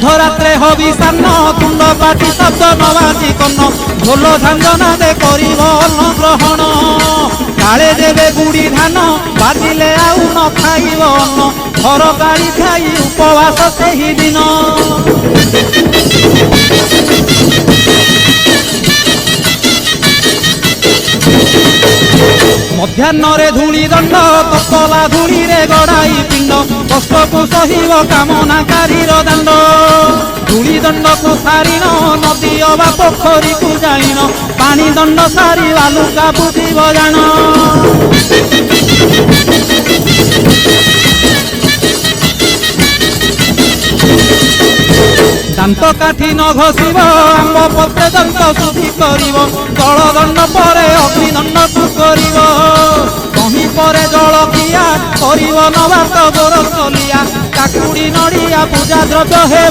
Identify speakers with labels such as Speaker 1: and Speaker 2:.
Speaker 1: অর্ধরাত্রে হবি সান্ন তুণ্ড পাটি শব্দ নবাজি কর্ণ ঢোল ঝাঞ্জনা দে করিব অন্ন গ্রহণ কালে দেবে গুড়ি ধান বাজিলে আউ ন খাইব অন্ন ঘর গাড়ি খাই উপবাস সেই দিন ମଧ୍ୟାହ୍ନରେ ଧୂଳି ଦଣ୍ଡ ତତଲା ଧୂଳିରେ ଗଡ଼ାଇ ପିଣ୍ଡ କଷ୍ଟକୁ ସହିବ କାମନାକାରୀର ଦାଣ୍ଡ ଧୂଳି ଦଣ୍ଡକୁ ସାରିଣ ନଦୀ ଅବା ପୋଖରୀକୁ ଯାଇଣ ପାଣି ଦଣ୍ଡ ସାରି ବାଲୁକା ବୁଝିବ ଜାଣ ଦାନ୍ତ କାଠି ନ ଘଷିବ ଆମ୍ବ ପତ୍ରେ ଦନ୍ତ ଶୁଦ୍ଧି କରିବ ଜଳ ଦଣ୍ଡ ପରେ ଅଗ୍ନିଦଣ୍ଡକୁ କରିବ କହିଁ ପରେ ଜଳଖିଆ କରିବ ନବାତ ଗୋରସଲିଆ କାକୁଡ଼ି ନଡ଼ିଆ ପୂଜା ଦ୍ରବ୍ୟ ହେବ।